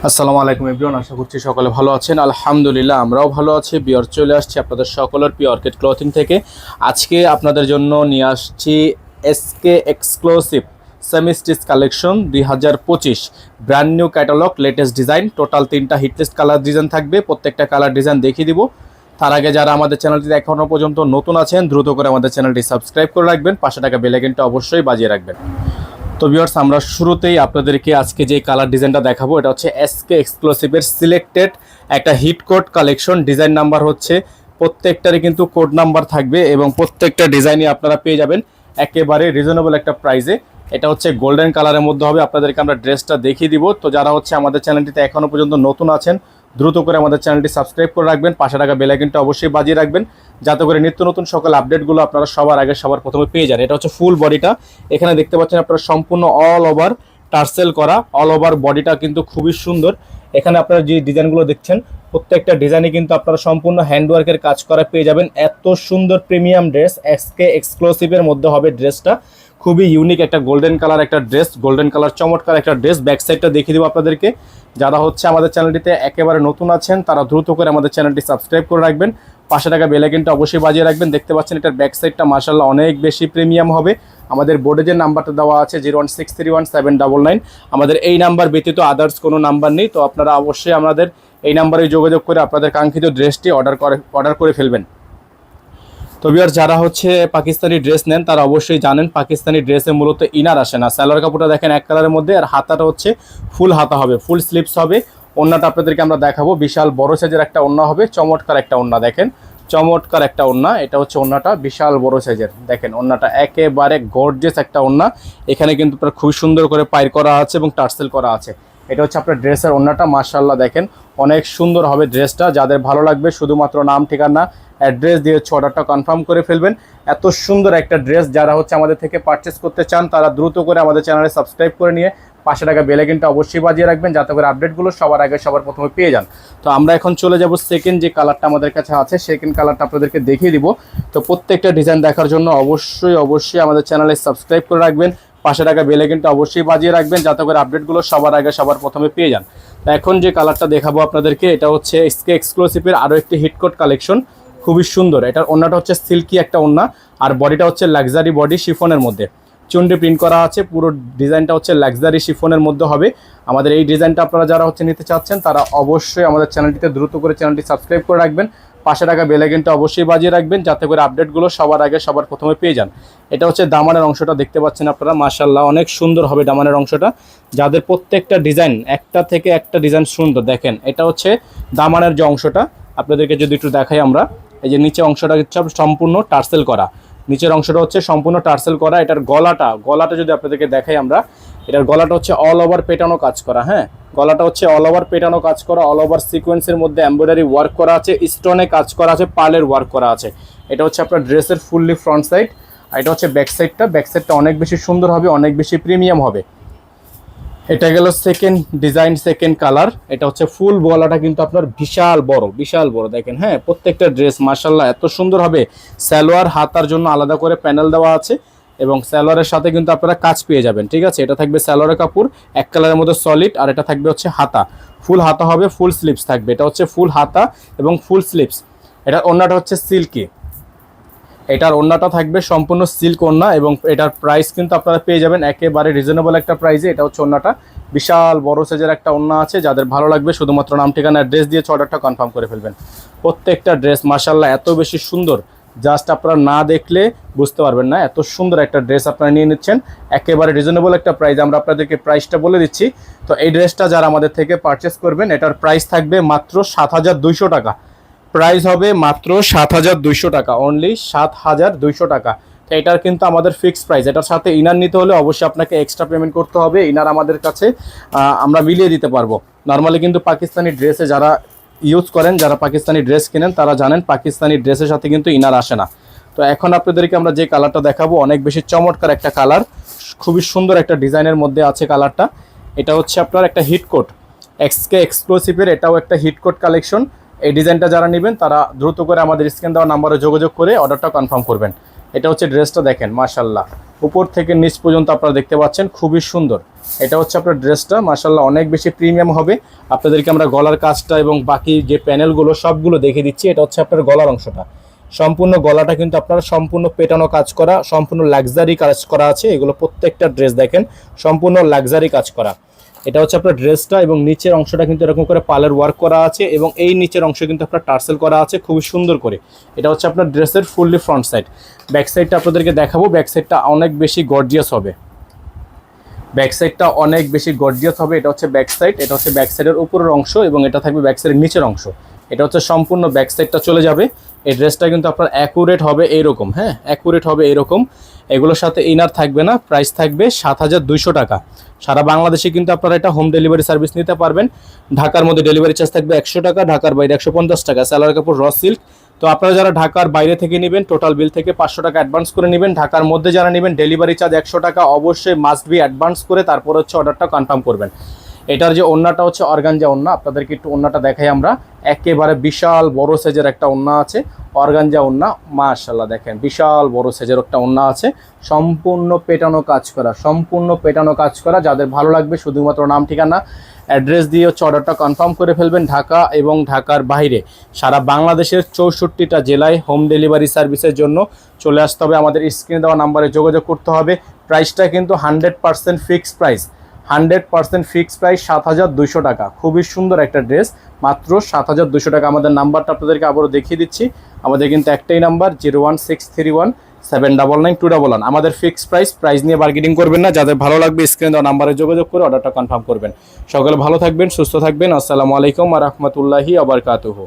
আসসালামু আলাইকুম এভরিওয়ান, আশা করছি সকলে ভালো আছেন। আলহামদুলিল্লাহ আমরাও ভালো আছি। বিয়ার চলে আসছি আপনাদের সকলের প্রিয় অর্কিড ক্লথিং থেকে। আজকে আপনাদের জন্য নিয়ে আসছি SK exclusive semi stitch collection 2025 brand new catalogue, latest design. Total 3টা হিটলিস্ট কালার ডিজাইন থাকবে, প্রত্যেকটা কালার ডিজাইন দেখিয়ে দিব। তার আগে যারা আমাদের চ্যানেলটিতে এখনও পর্যন্ত নতুন আছেন দ্রুত করে আমাদের চ্যানেলটি সাবস্ক্রাইব করে রাখবেন, পাশে টাকা বেল আইকনটা অবশ্যই বাজিয়ে রাখবেন। তো ভিউয়ার্স, আমরা শুরুতেই আপনাদেরকে আজকে যে কালার ডিজাইনটা দেখাবো এটা হচ্ছে এসকে এক্সক্লুসিভের সিলেক্টেড একটা hit code collection. Design number হচ্ছে প্রত্যেকটারই কিন্তু কোড নাম্বার থাকবে এবং প্রত্যেকটা ডিজাইনই আপনারা পেয়ে যাবেন একেবারে রিজনেবল একটা প্রাইসে। এটা হচ্ছে গোল্ডেন কালারের মধ্যে হবে। আপনাদেরকে আমরা ড্রেসটা দেখিয়ে দিব। তো যারা হচ্ছে আমাদের চ্যানেলটিতে এখনও পর্যন্ত নতুন আছেন দ্রুত করে আমাদের চ্যানেলটি সাবস্ক্রাইব করে রাখবেন, পাশে টাকা বেল আইকনটা অবশ্যই বাজিয়ে রাখবেন, যাতে করে নিত্য নতুন সকল আপডেটগুলো আপনারা সবার আগে সবার প্রথমে পেয়ে যান। এটা হচ্ছে ফুল বডিটা, এখানে দেখতে পাচ্ছেন আপনারা সম্পূর্ণ অল ওভার টার্সেল করা, অল ওভার বডিটা কিন্তু খুবই সুন্দর। এখানে আপনারা যে ডিজাইনগুলো দেখছেন প্রত্যেকটা ডিজাইনে কিন্তু আপনারা সম্পূর্ণ হ্যান্ডওয়ার্কের কাজ করা পেয়ে যাবেন। এত সুন্দর প্রিমিয়াম ড্রেস এসকে এক্সক্লুসিভের মধ্যে হবে ড্রেসটা। খুবই ইউনিক একটা গোল্ডেন কালার একটা ড্রেস, গোল্ডেন কালার চমৎকার একটা ড্রেস। ব্যাক সাইডটা দেখিয়ে দেবো আপনাদেরকে। যারা হচ্ছে আমাদের চ্যানেলটিতে একেবারে নতুন আছেন তারা দ্রুত করে আমাদের চ্যানেলটি সাবস্ক্রাইব করে রাখবেন, পাশে টাকা বেল আইকনটা অবশ্যই বাজিয়ে রাখবেন। দেখতে পাচ্ছেন এটার ব্যাক সাইডটা মাশাআল্লাহ অনেক বেশি প্রিমিয়াম হবে। আমাদের বোর্ডে যে নাম্বারটা দেওয়া আছে 016311799, আমাদের এই নাম্বার ব্যতীত আদার্স কোনো নাম্বার নেই। তো আপনারা অবশ্যই আমাদের এই নাম্বারে যোগাযোগ করে আপনাদের কাঙ্ক্ষিত ড্রেসটি অর্ডার করে ফেলবেন। তো ভিউয়ার, যারা হচ্ছে পাকিস্তানি ড্রেস নেন তারা অবশ্যই জানেন পাকিস্তানি ড্রেসে মূলত ইনার আসে না। সালোয়ার কাপড়টা দেখেন এক কালারের মধ্যে, আর হাতাটা হচ্ছে ফুল হাতা হবে, ফুল স্লিভস হবে। ওড়নাটা আপনাদেরকে আমরা দেখাবো, বিশাল বড় সাইজের একটা ওড়না হবে, চমৎকার একটা ওড়না দেখেন, চমৎকার একটা ওড়না। এটা হচ্ছে ওড়নাটা বিশাল বড় সাইজের, দেখেন ওড়নাটা একেবারে গর্জিয়াস একটা ওড়না। এখানে কিন্তু খুব সুন্দর করে পাইর করা আছে এবং টার্সেল করা আছে। এটা হচ্ছে আপনার ড্রেসের ওড়নাটা, মাশাআল্লাহ দেখেন অনেক সুন্দর হবে ড্রেসটা। যাদের ভালো লাগবে শুধুমাত্র নাম ঠিকানা অ্যাড্রেস দিয়ে হচ্ছে অর্ডারটা কনফার্ম করে ফেলবেন। এত সুন্দর একটা ড্রেস যারা হচ্ছে আমাদের থেকে পারচেস করতে চান তারা দ্রুত করে আমাদের চ্যানেলে সাবস্ক্রাইব করে নিয়ে পাশে টাকা বেল আইকনটা অবশ্যই বাজিয়ে রাখবেন, যাতে করে আপডেটগুলো সবার আগে সবার প্রথমে পেয়ে যান। তো আমরা এখন চলে যাব সেকেন্ড যে কালারটা আমাদের কাছে আছে, সেকেন্ড কালারটা আপনাদেরকে দেখিয়ে দিব। তো প্রত্যেকটা ডিজাইন দেখার জন্য অবশ্যই আমাদের চ্যানেলে সাবস্ক্রাইব করে রাখবেন, পাশে টাকা বেল আইকনটা অবশ্যই বাজিয়ে রাখবেন, যাতে করে আপডেটগুলো সবার আগে সবার প্রথমে পেয়ে যান। তো এখন যে কালারটা দেখাবো আপনাদেরকে এটা হচ্ছে এসকে এক্সক্লুসিভের আরও একটি হিটকোট কালেকশন, খুবই সুন্দর। এটার ওড়নাটা হচ্ছে সিল্কি একটা ওড়না, আর বডিটা হচ্ছে লাক্সারি বডি শিফনের মধ্যে চুন্ডি প্রিন্ট করা আছে। পুরো ডিজাইনটা হচ্ছে লাক্সারি শিফনের মধ্যে হবে। আমাদের এই ডিজাইনটা আপনারা যারা হচ্ছে নিতে চাচ্ছেন তারা অবশ্যই আমাদের চ্যানেলটিতে দ্রুত করে চ্যানেলটি সাবস্ক্রাইব করে রাখবেন, পাশে টাকা বেল আইকনটা অবশ্যই বাজিয়ে রাখবেন, যাতে করে আপডেটগুলো সবার আগে সবার প্রথমে পেয়ে যান। এটা হচ্ছে দামানের অংশটা, দেখতে পাচ্ছেন আপনারা মাশাআল্লাহ অনেক সুন্দর হবে দামানের অংশটা। যাদের প্রত্যেকটা ডিজাইন একটা থেকে একটা ডিজাইন সুন্দর, দেখেন এটা হচ্ছে দামানের যে অংশটা। আপনাদেরকে যদি একটু দেখাই আমরা, এই যে নিচে অংশটা হচ্ছে সম্পূর্ণ টার্সেল করা, নিচের অংশটা হচ্ছে সম্পূর্ণ টার্সেল করা। এটার গলাটা যদি আপনাদেরকে দেখাই আমরা, এটার গলাটা হচ্ছে অল ওভার পেটানো কাজ করা। হ্যাঁ, গলাটা হচ্ছে অল ওভার পেটানো কাজ করা, অল ওভার সিকোয়েন্সের মধ্যে এমব্রয়ডারি ওয়ার্ক করা আছে, স্টোনে কাজ করা আছে, পার্লের ওয়ার্ক করা আছে। এটা হচ্ছে আপনার ড্রেসের ফুললি ফ্রন্ট সাইড, আর এটা হচ্ছে ব্যাক সাইডটা অনেক বেশি সুন্দর হবে, অনেক বেশি প্রিমিয়াম হবে। এটা গেল সেকেন্ড ডিজাইন, সেকেন্ড কালার। এটা হচ্ছে ফুল গলাটা কিন্তু আপনার বিশাল বড় দেখেন। হ্যাঁ, প্রত্যেকটা ড্রেস মাশাআল্লাহ এত সুন্দর হবে। সালোয়ার হাতার জন্য আলাদা করে প্যানেল দেওয়া আছে এবং সালোয়ারের সাথে কিন্তু আপনারা কাজ পেয়ে যাবেন। ঠিক আছে, এটা থাকবে সালোয়ারের কাপড় এক কালারের মধ্যে সলিড, আর এটা থাকবে হচ্ছে হাতা, ফুল হাতা হবে, ফুল স্লিভস থাকবে। এটা হচ্ছে ফুল হাতা এবং ফুল স্লিভস। এটা ওড়নাটা হচ্ছে সিল্কি, এটার ওড়নাটা থাকবে সম্পূর্ণ সিল্ক ওড়না এবং এটার প্রাইস কিন্তু আপনারা পেয়ে যাবেন একেবারে রিজনেবল একটা প্রাইসে। এটা হচ্ছে ওড়নাটা, বিশাল বড় সাইজের একটা ওড়না আছে। যাদের ভালো লাগবে শুধুমাত্র নাম ঠিকানা অ্যাড্রেস দিয়ে অর্ডারটা কনফার্ম করে ফেলবেন। প্রত্যেকটা ড্রেস মাশাআল্লাহ এত বেশি সুন্দর, জাস্ট আপনারা না দেখলে বুঝতে পারবেন না। এত সুন্দর একটা ড্রেস আপনারা নিয়ে নিচ্ছেন একেবারে রিজনেবল একটা প্রাইস। আমরা আপনাদেরকে প্রাইসটা বলে দিচ্ছি। তো এই ড্রেসটা যারা আমাদের থেকে পারচেস করবেন এটার প্রাইস থাকবে মাত্র 7200 টাকা। প্রাইস হবে মাত্র 7200 টাকা, অনলি 7200 টাকা। তো এটার কিন্তু আমাদের ফিক্সড প্রাইস। এটার সাথে ইনার নিতে হলে অবশ্যই আপনাকে এক্সট্রা পেমেন্ট করতে হবে। ইনার আমাদের কাছে আমরা মিলিয়ে দিতে পারবো। নর্মালি কিন্তু পাকিস্তানি ড্রেসে যারা ইউজ করেন, যারা পাকিস্তানি ড্রেস কেনেন তারা জানেন পাকিস্তানি ড্রেসের সাথে কিন্তু ইনার আসে না। তো এখন আপনাদেরকে আমরা যে কালারটা দেখাবো অনেক বেশি চমৎকার একটা কালার, খুবই সুন্দর একটা ডিজাইনের মধ্যে আছে কালারটা। এটা হচ্ছে আপনার একটা হিটকোট এসকে এক্সক্লুসিভের, এটাও একটা হিটকোট কালেকশন। এই ডিজাইনটা যারা নেবেন তারা দ্রুত করে আমাদের স্ক্রিন দেওয়া নাম্বারে যোগাযোগ করে অর্ডারটা কনফার্ম করবেন। এটা হচ্ছে ড্রেসটা দেখেন মাশাল্লাহ, উপর থেকে নিচ পর্যন্ত আপনারা দেখতে পাচ্ছেন, খুবই সুন্দর। এটা হচ্ছে আপনার ড্রেসটা মাশাল্লাহ, অনেক বেশি প্রিমিয়াম হবে। আপনাদেরকে আমরা গলার কাজটা এবং বাকি যে প্যানেলগুলো সবগুলো দেখে দিচ্ছি। এটা হচ্ছে আপনার গলার অংশটা, সম্পূর্ণ গলাটা কিন্তু আপনার সম্পূর্ণ পেটানো কাজ করা, সম্পূর্ণ লাক্সারি কাজ করা আছে। এগুলো প্রত্যেকটা ড্রেস দেখেন সম্পূর্ণ লাক্সারি কাজ করা। এটা হচ্ছে আপনার ড্রেসটা, এবং নিচের অংশটা কিন্তু এরকম করে পালের ওয়ার্ক করা আছে, এবং এই নিচের অংশ কিন্তু আপনার টার্সেল করা আছে খুবই সুন্দর করে। এটা হচ্ছে আপনার ড্রেসের ফুললি ফ্রন্ট সাইড। ব্যাক সাইডটা আপনাদেরকে দেখাবো, ব্যাক সাইডটা অনেক বেশি গর্জিয়াস হবে। ব্যাক সাইডটা অনেক বেশি গর্জিয়াস হবে। এটা হচ্ছে ব্যাক সাইড, এটা হচ্ছে ব্যাক সাইডের উপরের অংশ, এবং এটা থাকবে ব্যাক সাইডের নিচের অংশ। এটা হচ্ছে সম্পূর্ণ ব্যাক সাইডটা চলে যাবে। এই ড্রেসটা কিন্তু আপনার অ্যাকুরেট হবে এইরকম, হ্যাঁ অ্যাকুরেট হবে এইরকম। এগুলোর সাথে ইনার থাকবে না। প্রাইস থাকবে 7,200 টাকা। সারা বাংলাদেশে কিন্তু আপনারা এটা হোম ডেলিভারি সার্ভিস নিতে পারবেন। ঢাকার মধ্যে ডেলিভারি চার্জ থাকবে 100 টাকা, ঢাকার বাইরে 150 টাকা। সালোয়ার কাপড় র সিল্ক। তো আপনারা যারা ঢাকার বাইরে থেকে নেবেন টোটাল বিল থেকে 500 টাকা অ্যাডভান্স করে নেবেন। ঢাকার মধ্যে যারা নেবেন ডেলিভারি চার্জ 100 টাকা অবশ্যই মাস্ট বি অ্যাডভান্স করে তারপর হচ্ছে অর্ডারটা কনফার্ম করবেন। এটার যে ওন্নাটা হচ্ছে অর্গানজা ওন্না, আপনাদেরকে একটু ওন্নাটা দেখাই আমরা। একেবারে বিশাল বড় সাইজের একটা ওন্না আছে, অর্গানজা ওন্না মাশাআল্লাহ দেখেন বিশাল বড় সাইজের একটা ওন্না আছে, সম্পূর্ণ পেটানো কাজ করা, সম্পূর্ণ পেটানো কাজ করা। যাদের ভালো লাগবে শুধুমাত্র নাম ঠিকানা অ্যাড্রেস দিয়ে হচ্ছে অর্ডারটা কনফার্ম করে ফেলবেন। ঢাকা এবং ঢাকার বাইরে সারা বাংলাদেশের 64টা জেলায় হোম ডেলিভারি সার্ভিসের জন্য চলে আসতে হবে। আমাদের স্ক্রিনে দেওয়া নাম্বারে যোগাযোগ করতে হবে। প্রাইসটা কিন্তু 100% ফিক্সড প্রাইস, 100% ফিক্সড প্রাইস 7,200 টাকা। খুবই সুন্দর একটা ড্রেস, মাত্র 7,200 টাকা। আমাদের নাম্বারটা আপনাদেরকে আবারও দেখিয়ে দিচ্ছি। আমাদের কিন্তু একটাই নাম্বার 01631 799 211। আমাদের ফিক্সড প্রাইস নিয়ে বার্গেনিং করবেন না। যাদের ভালো লাগবে স্ক্রিনে দেওয়া নাম্বারে যোগাযোগ করে অর্ডারটা কনফার্ম করবেন। সকলে ভালো থাকবেন, সুস্থ থাকবেন। আসসালামু আলাইকুম ওয়া রাহমাতুল্লাহি ওয়া বারাকাতুহু।